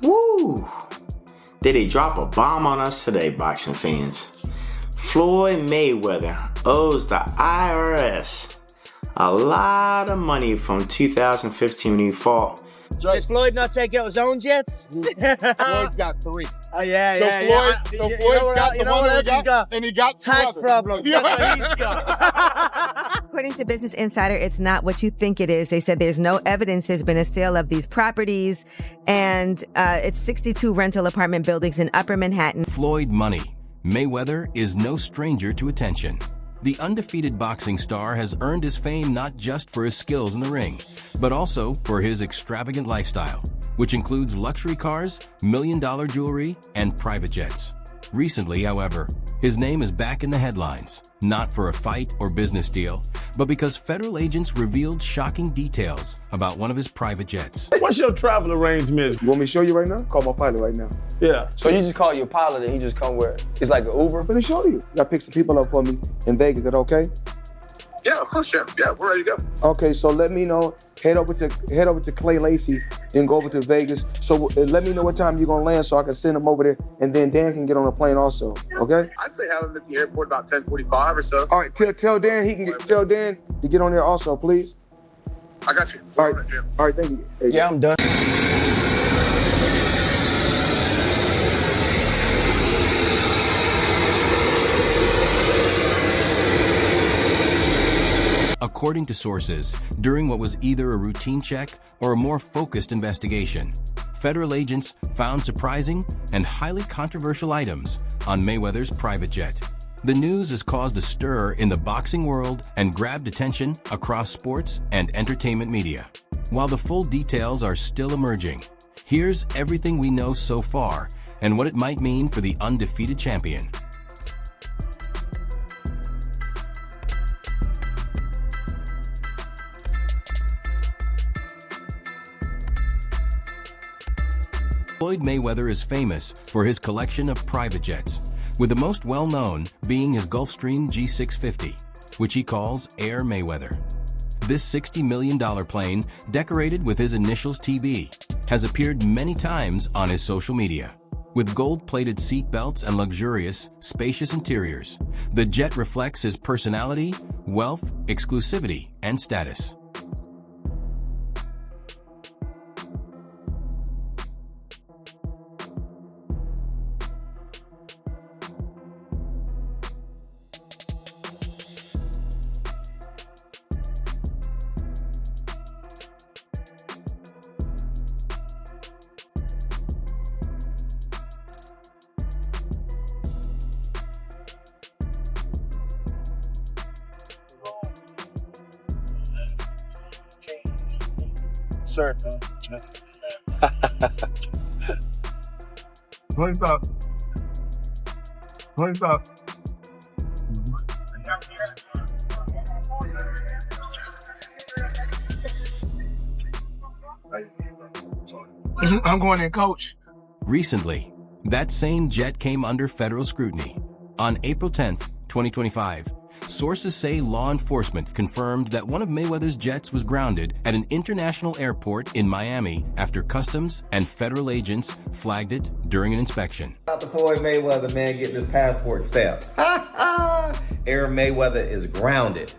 Woo! Did they drop a bomb on us today, boxing fans? Floyd Mayweather owes the IRS a lot of money from 2015 when he fought. Did Floyd not take out his own jets? Floyd's got 3. Oh, yeah, So yeah. Floyd's got the one that he got, and he got tax problems. That's what he's got. According to Business Insider, it's not what you think it is. They said there's no evidence there's been a sale of these properties, and it's 62 rental apartment buildings in Upper Manhattan. Floyd Money. Mayweather is no stranger to attention. The undefeated boxing star has earned his fame not just for his skills in the ring, but also for his extravagant lifestyle, which includes luxury cars, million-dollar jewelry, and private jets. Recently, however, his name is back in the headlines, not for a fight or business deal, but because federal agents revealed shocking details about one of his private jets. What's your travel arrangements? You want me to show you right now? Call my pilot right now. Yeah. So you just call your pilot and he just come where? It's like an Uber? I'm gonna show you. I pick some people up for me in Vegas. Is that okay? Yeah, of course, Chef. Yeah, we're ready to go. Okay, so let me know. Head over to Clay Lacey, then go over to Vegas. So let me know what time you're gonna land so I can send him over there, and then Dan can get on the plane also. Okay? I'd say have him at the airport about 10:45 or so. All right, tell Dan tell Dan to get on there also, please. I got you. All right, thank you. Hey, Yeah, I'm done. According to sources, during what was either a routine check or a more focused investigation, federal agents found surprising and highly controversial items on Mayweather's private jet. The news has caused a stir in the boxing world and grabbed attention across sports and entertainment media. While the full details are still emerging, here's everything we know so far and what it might mean for the undefeated champion. Floyd Mayweather is famous for his collection of private jets, with the most well-known being his Gulfstream G650, which he calls Air Mayweather. This $60 million plane, decorated with his initials TB, has appeared many times on his social media. With gold-plated seat belts and luxurious, spacious interiors, the jet reflects his personality, wealth, exclusivity, and status. Sir. 25. 25. I'm going in, coach. Recently, that same jet came under federal scrutiny. On April 10, 2025, sources say law enforcement confirmed that one of Mayweather's jets was grounded at an international airport in Miami after customs and federal agents flagged it during an inspection. Shout out to Floyd Mayweather, man, getting his passport stamped. Air Mayweather is grounded.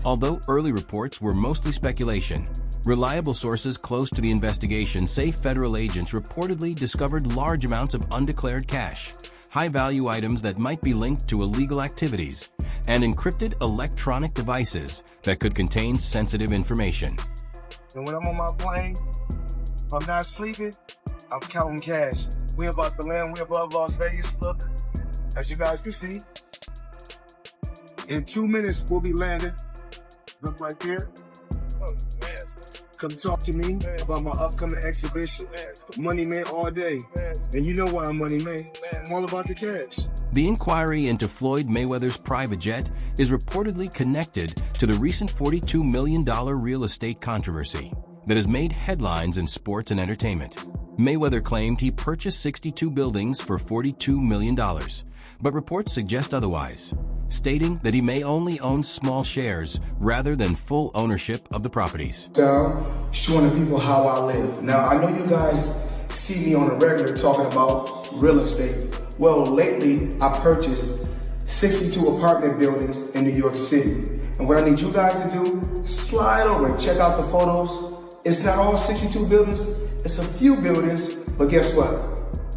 Although early reports were mostly speculation, reliable sources close to the investigation say federal agents reportedly discovered large amounts of undeclared cash, high-value items that might be linked to illegal activities, and encrypted electronic devices that could contain sensitive information. And when I'm on my plane, if I'm not sleeping, I'm counting cash. We're about to land, we're above Las Vegas. Look, as you guys can see, in 2 minutes, we'll be landing. Look right there. Come talk to me about my upcoming exhibition. Money Man all day. And you know why I'm Money Man. I'm all about the cash. The inquiry into Floyd Mayweather's private jet is reportedly connected to the recent $42 million real estate controversy that has made headlines in sports and entertainment. Mayweather claimed he purchased 62 buildings for $42 million, but reports suggest otherwise. stating that he may only own small shares rather than full ownership of the properties. Down, showing the people how I live. Now, I know you guys see me on a regular talking about real estate. Well, lately, I purchased 62 apartment buildings in New York City. And what I need you guys to do, slide over and check out the photos. It's not all 62 buildings, it's a few buildings, but guess what?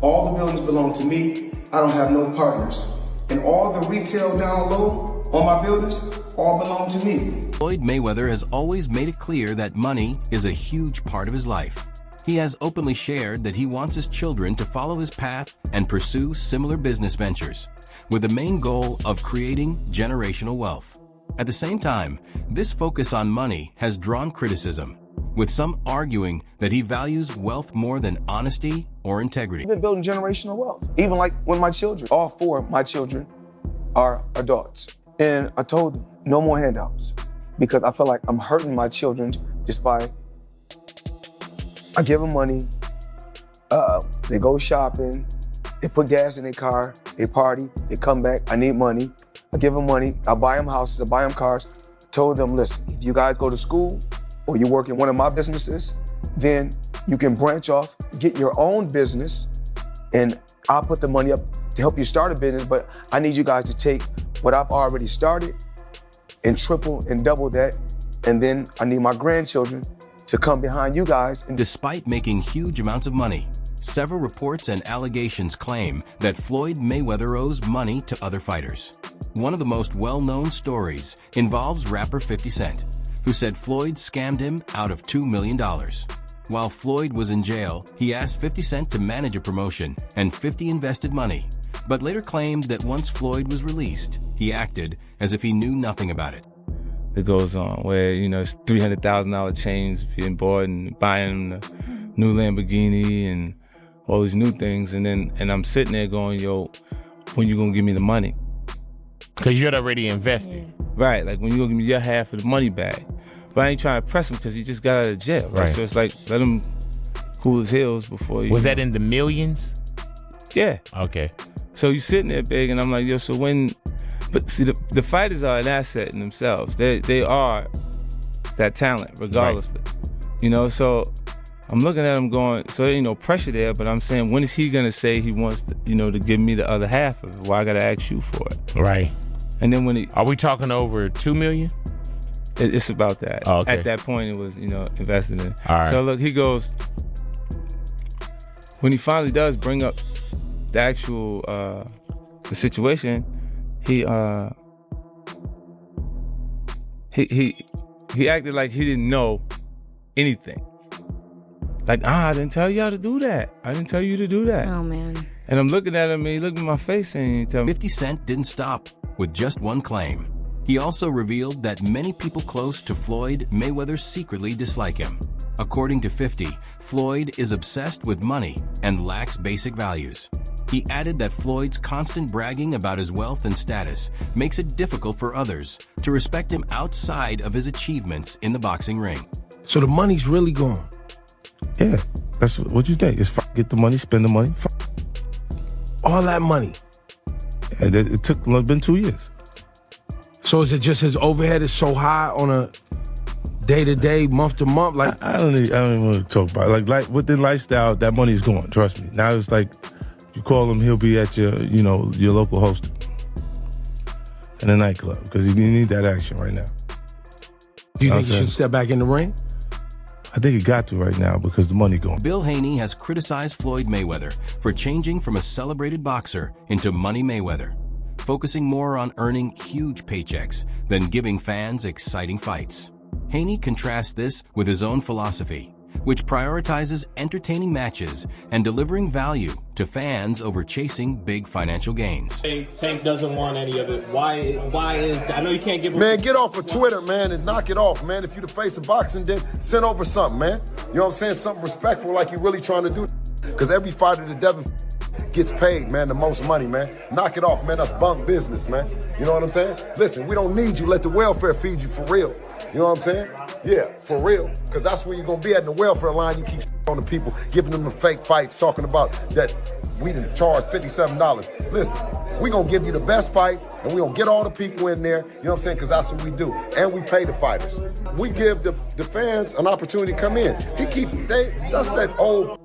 All the buildings belong to me. I don't have no partners. And all the retail down low on my buildings all belong to me. Floyd Mayweather has always made it clear that money is a huge part of his life. He has openly shared that he wants his children to follow his path and pursue similar business ventures, with the main goal of creating generational wealth. At the same time, this focus on money has drawn criticism, with some arguing that he values wealth more than honesty or integrity. I've been building generational wealth. Even like when my children, all 4 of my children are adults. And I told them, no more handouts. Because I feel like I'm hurting my children just by, I give them money, they go shopping, they put gas in their car, they party, they come back, I need money. I give them money, I buy them houses, I buy them cars. I told them, listen, if you guys go to school or you work in one of my businesses, then you can branch off, get your own business, and I'll put the money up to help you start a business, but I need you guys to take what I've already started and triple and double that, and then I need my grandchildren to come behind you guys. And despite making huge amounts of money, several reports and allegations claim that Floyd Mayweather owes money to other fighters. One of the most well-known stories involves rapper 50 Cent, who said Floyd scammed him out of $2 million. While Floyd was in jail, he asked 50 Cent to manage a promotion, and 50 invested money, but later claimed that once Floyd was released, he acted as if he knew nothing about it. It goes on where, it's $300,000 chains being bought and buying the new Lamborghini and all these new things, and I'm sitting there going, yo, when you gonna give me the money? Because you had already invested. Right, like when you gonna give me your half of the money back. But I ain't trying to press him because he just got out of jail. Right. So it's like, let him cool his heels before you. Was that in the millions? Yeah. Okay. So you sitting there big, and I'm like, yo, so when, but see, the fighters are an asset in themselves. They are that talent, regardless. Right. So I'm looking at him going, so there ain't no pressure there, but I'm saying, when is he gonna say he wants to, to give me the other half of it? Why I gotta ask you for it? Right. And then when are we talking over $2 million? It's about that. Oh, okay. At that point, it was, invested in. All right. So look, he goes, when he finally does bring up the actual, the situation, he acted like he didn't know anything. Like, I didn't tell y'all to do that. I didn't tell you to do that. Oh, man. And I'm looking at him, and he looked in my face, and he told me. 50 Cent didn't stop with just one claim. He also revealed that many people close to Floyd Mayweather secretly dislike him. According to 50, Floyd is obsessed with money and lacks basic values. He added that Floyd's constant bragging about his wealth and status makes it difficult for others to respect him outside of his achievements in the boxing ring. So the money's really gone? Yeah, that's what you think. It's get the money, spend the money. All that money? Yeah, it's been 2 years. So is it just his overhead is so high on a day-to-day, month-to-month? Like I don't even want to talk about it. Like with the lifestyle, that money is gone, trust me. Now it's like, you call him, he'll be at your local host in a nightclub, because you need that action right now. Do you think he should step back in the ring? I think he got to right now because the money gone. Bill Haney has criticized Floyd Mayweather for changing from a celebrated boxer into Money Mayweather, focusing more on earning huge paychecks than giving fans exciting fights. Haney contrasts this with his own philosophy, which prioritizes entertaining matches and delivering value to fans over chasing big financial gains. Tank doesn't want any of it. Why is that? I know you can't give him... Man, get off of Twitter, man, and knock it off, man. If you the face of boxing, then send over something, man. You know what I'm saying? Something respectful like you really trying to do. Because every fighter that Devin gets paid, man, the most money, man. Knock it off, man. That's bunk business, man. You know what I'm saying? Listen, we don't need you. Let the welfare feed you for real. You know what I'm saying? Yeah, for real. Because that's where you're going to be at in the welfare line. You keep on the people, giving them the fake fights, talking about that we didn't charge $57. Listen, We gonna give you the best fights, and we gonna get all the people in there, you know what I'm saying, because that's what we do. And we pay the fighters. We give the fans an opportunity to come in. That's that old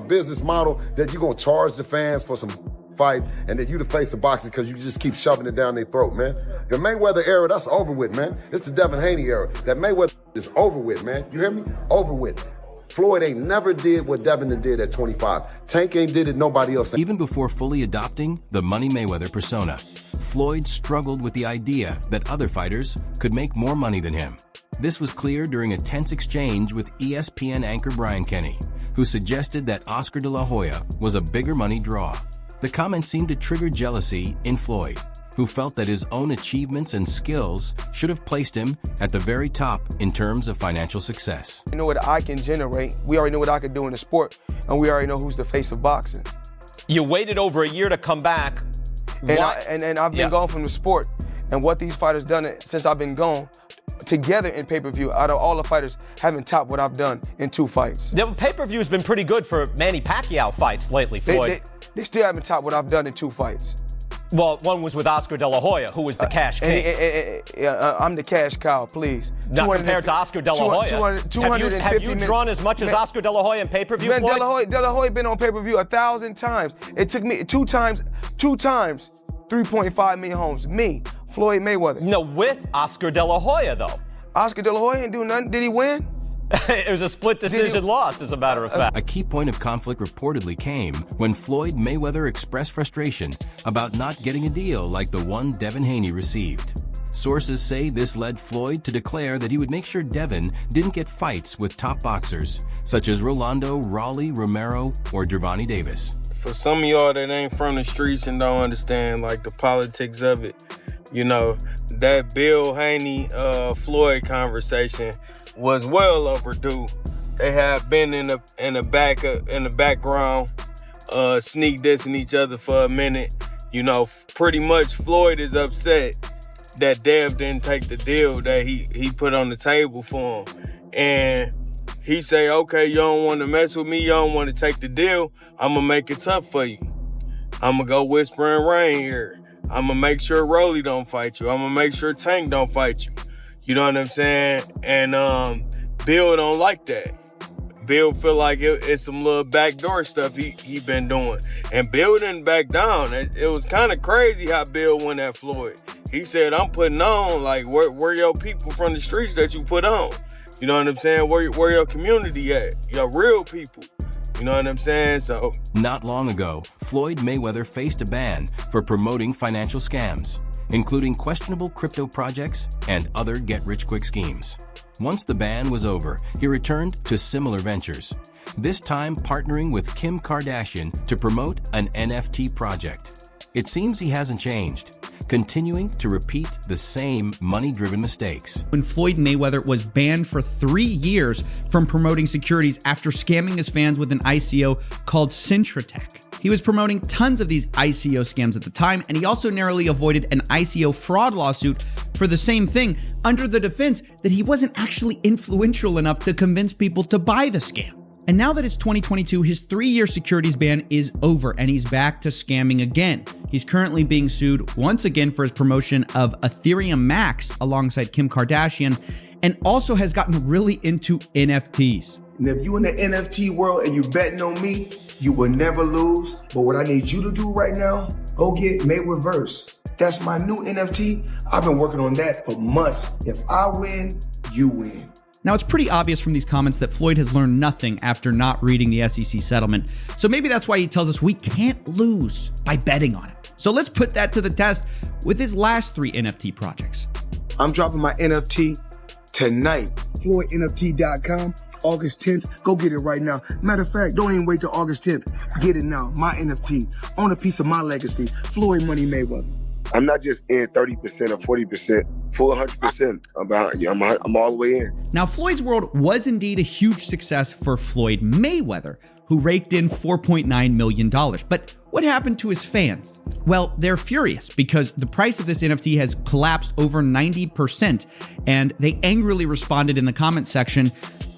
business model that you're gonna charge the fans for some fights, and that you the face of boxing because you just keep shoving it down their throat, man. The Mayweather era, that's over with, man. It's the Devin Haney era. That Mayweather is over with, man. You hear me? Over with. Floyd ain't never did what Devin did at 25. Tank ain't did it, nobody else. Even before fully adopting the Money Mayweather persona, Floyd struggled with the idea that other fighters could make more money than him. This was clear during a tense exchange with ESPN anchor Brian Kenny, who suggested that Oscar de la Hoya was a bigger money draw. The comment seemed to trigger jealousy in Floyd, who felt that his own achievements and skills should have placed him at the very top in terms of financial success. We know what I can generate. We already know what I can do in the sport, and we already know who's the face of boxing. You waited over a year to come back. And I've been gone from the sport, and what these fighters done since I've been gone, together in pay-per-view, out of all the fighters, haven't topped what I've done in 2 fights. The pay-per-view has been pretty good for Manny Pacquiao fights lately, Floyd. They still haven't topped what I've done in 2 fights. Well, one was with Oscar de la Hoya, who was the cash king. I'm the cash cow, please. Not compared to Oscar de la Hoya. Have you drawn as much as Oscar de la Hoya in pay-per-view, Floyd? De La Hoya been on pay-per-view 1,000 times. It took me 2 times, 3.5 million homes. Me, Floyd Mayweather. No, with Oscar de la Hoya, though. Oscar de la Hoya didn't do nothing. Did he win? It was a split decision loss, as a matter of fact. A key point of conflict reportedly came when Floyd Mayweather expressed frustration about not getting a deal like the one Devin Haney received. Sources say this led Floyd to declare that he would make sure Devin didn't get fights with top boxers such as Rolando, Raleigh, Romero, or Gervonta Davis. For some of y'all that ain't from the streets and don't understand like the politics of it, you know, that Bill Haney Floyd conversation was well overdue. They have been in the background, sneak dissing each other for a minute. You know, pretty much Floyd is upset that Dev didn't take the deal that he put on the table for him. And he say, okay, you don't want to mess with me, you don't want to take the deal, I'm gonna make it tough for you. I'm gonna go whisper and rain here. I'm gonna make sure Rolly don't fight you. I'm gonna make sure Tank don't fight you. You know what I'm saying? And Bill don't like that. Bill feel like it's some little backdoor stuff he been doing. And Bill didn't back down. It was kind of crazy how Bill went at Floyd. He said, I'm putting on, like, where your people from the streets that you put on? You know what I'm saying? Where your community at? Your real people. You know what I'm saying? So. Not long ago, Floyd Mayweather faced a ban for promoting financial scams, including questionable crypto projects and other get-rich-quick schemes. Once the ban was over, he returned to similar ventures, this time partnering with Kim Kardashian to promote an NFT project. It seems he hasn't changed, continuing to repeat the same money-driven mistakes. When Floyd Mayweather was banned for 3 years from promoting securities after scamming his fans with an ICO called Cintratec. He was promoting tons of these ICO scams at the time, and he also narrowly avoided an ICO fraud lawsuit for the same thing, under the defense that he wasn't actually influential enough to convince people to buy the scam. And now that it's 2022, his 3-year securities ban is over, and he's back to scamming again. He's currently being sued once again for his promotion of Ethereum Max alongside Kim Kardashian, and also has gotten really into NFTs. And if you in the NFT world and you betting on me, you will never lose. But what I need you to do right now, go get Mayweatherverse. That's my new NFT. I've been working on that for months. If I win, you win. Now, it's pretty obvious from these comments that Floyd has learned nothing after not reading the SEC settlement. So maybe that's why he tells us we can't lose by betting on it. So let's put that to the test with his last 3 NFT projects. I'm dropping my NFT tonight. FloydNFT.com. August 10th. Go get it right now. Matter of fact, don't even wait till August 10th. Get it now. My NFT. Own a piece of my legacy. Floyd Money Mayweather. I'm not just in 30% or 40%, full 100%. I'm behind you. I'm all the way in. Now, Floyd's World was indeed a huge success for Floyd Mayweather, who raked in $4.9 million. But what happened to his fans? Well, they're furious because the price of this NFT has collapsed over 90%, and they angrily responded in the comment section,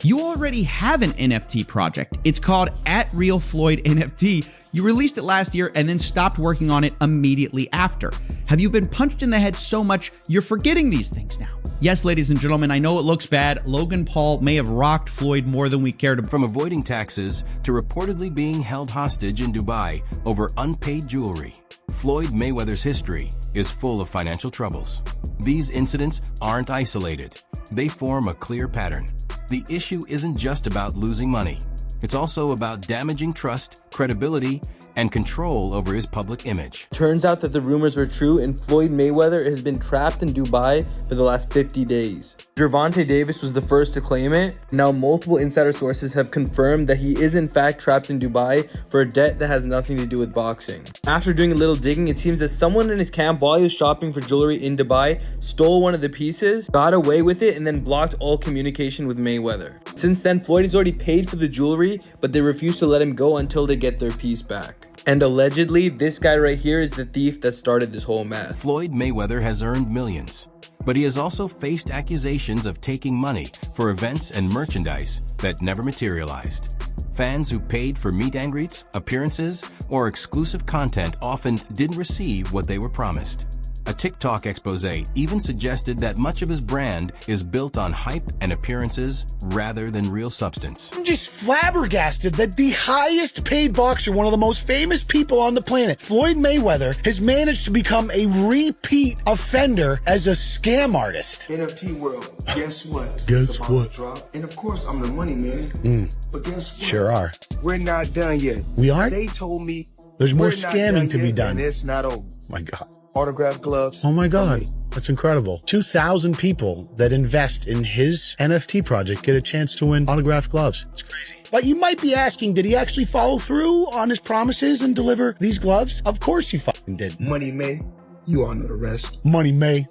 "You already have an NFT project. It's called @RealFloydNFT. You released it last year and then stopped working on it immediately after. Have you been punched in the head so much you're forgetting these things now?" Yes, ladies and gentlemen, I know it looks bad. Logan Paul may have rocked Floyd more than we cared about. From avoiding taxes to reportedly being held hostage in Dubai over unpaid jewelry, Floyd Mayweather's history is full of financial troubles. These incidents aren't isolated. They form a clear pattern. The issue isn't just about losing money. It's also about damaging trust, credibility, and control over his public image. Turns out that the rumors were true, and Floyd Mayweather has been trapped in Dubai for the last 50 days. Gervonta Davis was the first to claim it. Now multiple insider sources have confirmed that he is in fact trapped in Dubai for a debt that has nothing to do with boxing. After doing a little digging, it seems that someone in his camp while he was shopping for jewelry in Dubai stole one of the pieces, got away with it, and then blocked all communication with Mayweather. Since then, Floyd has already paid for the jewelry, but they refuse to let him go until they get their piece back. And allegedly, this guy right here is the thief that started this whole mess. Floyd Mayweather has earned millions, but he has also faced accusations of taking money for events and merchandise that never materialized. Fans who paid for meet and greets, appearances, or exclusive content often didn't receive what they were promised. A TikTok expose even suggested that much of his brand is built on hype and appearances rather than real substance. I'm just flabbergasted that the highest paid boxer, one of the most famous people on the planet, Floyd Mayweather, has managed to become a repeat offender as a scam artist. NFT world, guess what? Guess what? Drop. And of course, I'm the money man. But guess what? Sure are. We're not done yet. We aren't? They told me there's more we're not scamming to be done. And it's not over. My God. Autograph gloves. Oh my God. That's incredible. 2,000 people that invest in his NFT project get a chance to win autographed gloves. It's crazy. But you might be asking, did he actually follow through on his promises and deliver these gloves? Of course he fucking did. Money May, you all know the rest. Money May,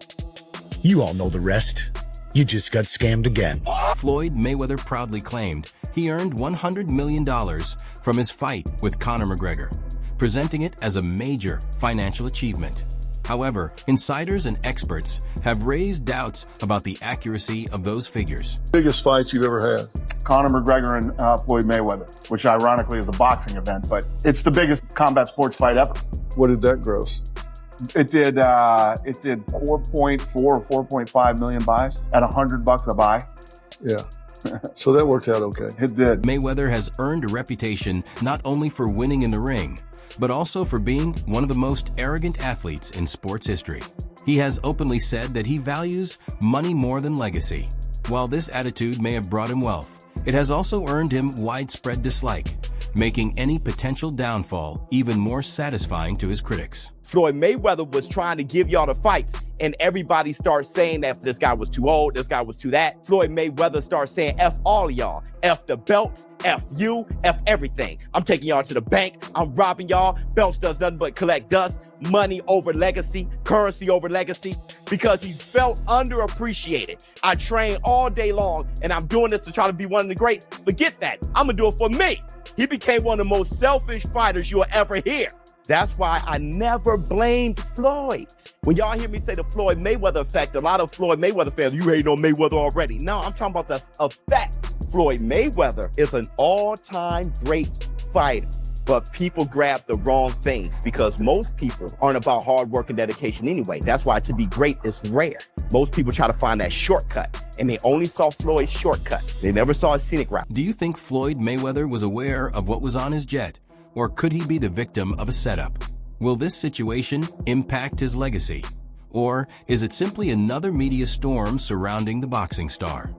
you all know the rest. You just got scammed again. Floyd Mayweather proudly claimed he earned $100 million from his fight with Conor McGregor, presenting it as a major financial achievement. However, insiders and experts have raised doubts about the accuracy of those figures. Biggest fights you've ever had? Conor McGregor and Floyd Mayweather, which ironically is a boxing event, but it's the biggest combat sports fight ever. What did that gross? It did 4.4 or 4.5 million buys at $100 a buy. Yeah. So that worked out okay. It did. Mayweather has earned a reputation not only for winning in the ring, but also for being one of the most arrogant athletes in sports history. He has openly said that he values money more than legacy. While this attitude may have brought him wealth, it has also earned him widespread dislike, making any potential downfall even more satisfying to his critics. Floyd Mayweather was trying to give y'all the fights, and everybody starts saying that this guy was too old, this guy was too that. Floyd Mayweather starts saying F all of y'all. F the belts, F you, F everything. I'm taking y'all to the bank, I'm robbing y'all. Belts does nothing but collect dust. Money over legacy, currency over legacy, because he felt underappreciated. I train all day long, and I'm doing this to try to be one of the greats. Forget that, I'm gonna do it for me. He became one of the most selfish fighters you'll ever hear. That's why I never blamed Floyd. When y'all hear me say the Floyd Mayweather effect, a lot of Floyd Mayweather fans, you hate on Mayweather already. No, I'm talking about the effect. Floyd Mayweather is an all-time great fighter, but people grab the wrong things because most people aren't about hard work and dedication anyway. That's why to be great is rare. Most people try to find that shortcut, and they only saw Floyd's shortcut. They never saw a scenic route. Do you think Floyd Mayweather was aware of what was on his jet? Or could he be the victim of a setup? Will this situation impact his legacy? Or is it simply another media storm surrounding the boxing star?